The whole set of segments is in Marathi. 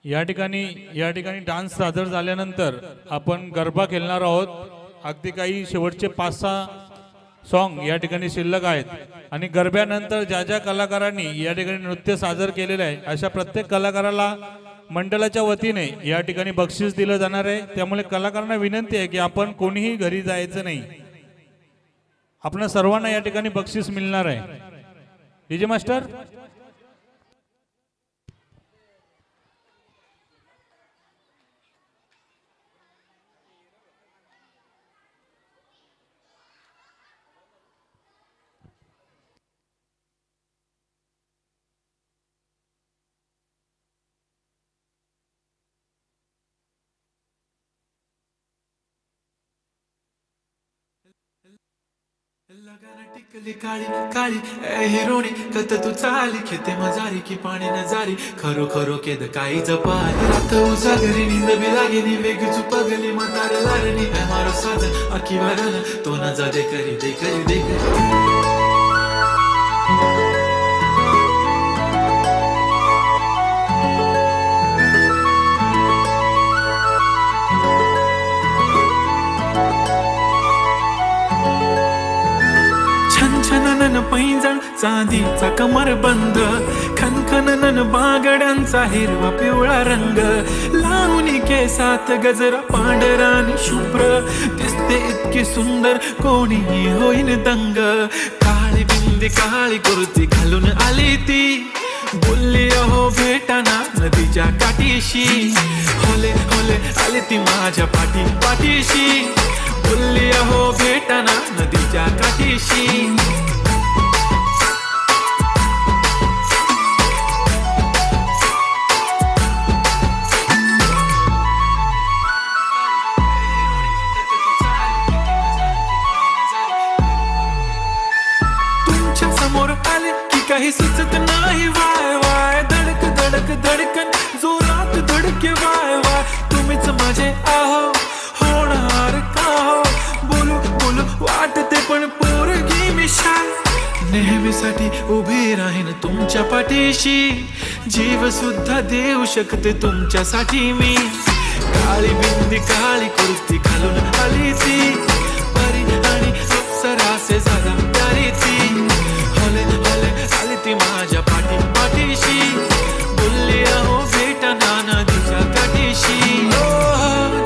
या ठिकाणी डान्स सादर झाल्यानंतर आपण गरबा खेळणार आहोत। अगदी काही शेवटचे 5-6 सॉन्ग या ठिकाणी शिल्लक आहेत आणि गरब्यानंतर ज्या ज्या कलाकारांनी या ठिकाणी नृत्य सादर केलेले आहे अशा प्रत्येक कलाकाराला मंडळाच्या वतीने या ठिकाणी बक्षीस दिलं जाणार आहे। त्यामुळे कलाकारांना विनंती आहे की आपण कोणीही घरी जायचं नाही, आपल्या सर्वांना या ठिकाणी बक्षीस मिळणार आहे। डीजे मास्टर लगाना टिकली काळी काळी ए हिरोणी कत तू चाली खेते मजारी की पाणी न जारी खरो खरो केद काही जपाली रात उजागरी नींद भी लागेनी वेग चुपगली म्हातारे लारणी ए मारो साजन अखी वारन तो न जा दे करी दे करी दे करी छनछनन पैंजण चांदीचा कमर बंद खनखनन बागड्यांचा हिरवा पिवळा रंग लावणी केसात गजरा पांढरा आणि शुभ्र दिसते इतकी सुंदर कोणीही होईन दंग काळी बिंदी काळी कुर्ती घालून आली ती बोलली अहो भेटाना नदीच्या काठीशी होले होले आली ती माझ्या पाठीशी बोलली अहो भेटाना नदीच्या काठीशी तुमच्या समोर आले की काही सुचत नाही वाय वाय धडक धडक धडकन जोरात धडके वाय वाय तुम्हीच माझे आहो होणार का हो बोलू बोलू वाटते पण पोरगी मी शाय नेहमीसाठी उभी राहीन तुमच्या पाठीशी जीव सुद्धा देऊ शकते तुमच्यासाठी मी काळी बिंदी काळी कुर्ती घालून आली ती परी आणि अप्सरासे झाला प्यारी ती हले हले आली ती माझ्या पाठीशी बोलली अहो भेटना नदीच्या काठीशी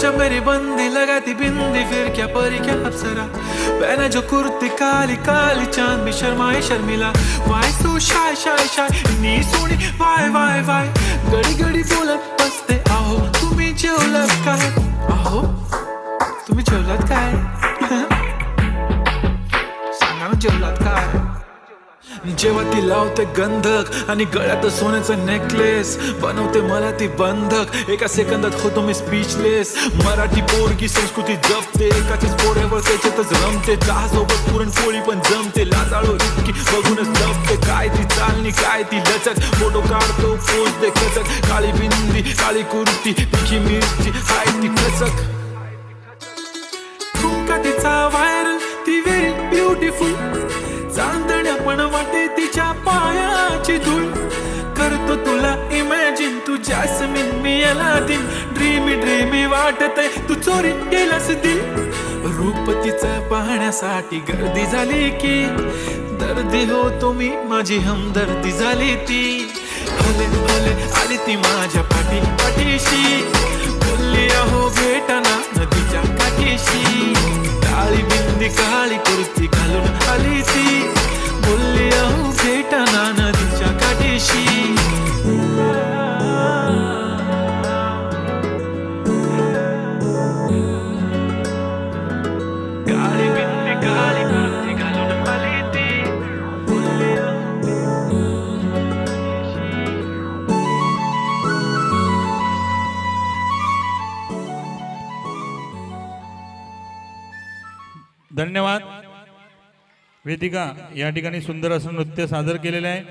जब मेरी बंदी लगाती बिंदी फिर क्या परी क्या अप्सरा पहना जो कुर्ती काली काली चांद भी शर्माए शर्मिला why so shy shy shy नी सोनी वाय वाय वाय गडी गडी बोलत बसते आहो तुम्ही जेवलात काय आहो तुम्ही जेवलात काय सांगा ना जेवलात काय जेव्हा ती लावते गंधक आणि गळ्यात सोन्याचं नेकलेस बनवते मला ती बंधक एका सेकंदात होतो मी स्पीचलेस मराठी पोरगी संस्कृती जपते एकाचीच पोऱ्यावर त्याच्यातच रमते चहासोबत पुरणपोळी पण जमते लाजाळू इतकी बघूनच जपते काय ती चालणी काय ती लचक फोटो काढतो पोज दे खचक काळी बिंदी काळी कुर्ती तिखी मिरची हाय ती खचक ठुमका तिचा व्हायरल ती व्हेरी ब्युटिफुल चांदण्या पण वाटे तिच्या पायाची धूळ करतो तुला इमॅजिन तू जॅस्मिन मी अलादीन ड्रीमी ड्रीमी वाटतय तू चोरी गेलास दिल रूप तिचं पाहण्यासाठी गर्दी झाली की दर्दी होतो मी माझी हमदर्दी झाली ती हले हले आली ती माझ्या पाठीशी बोलली अहो भेटाना नदीच्या काठीशी काळी बिंदी काळी कुर्ती घालून आली ती बोलली अहो भेटाना नदीच्या काठीशी काळी बिंदी काळी कुर्ती घालून आली ती बोलली धन्यवाद। वेदिका या ठिकाणी सुंदर असं नृत्य सादर केलेलं आहे।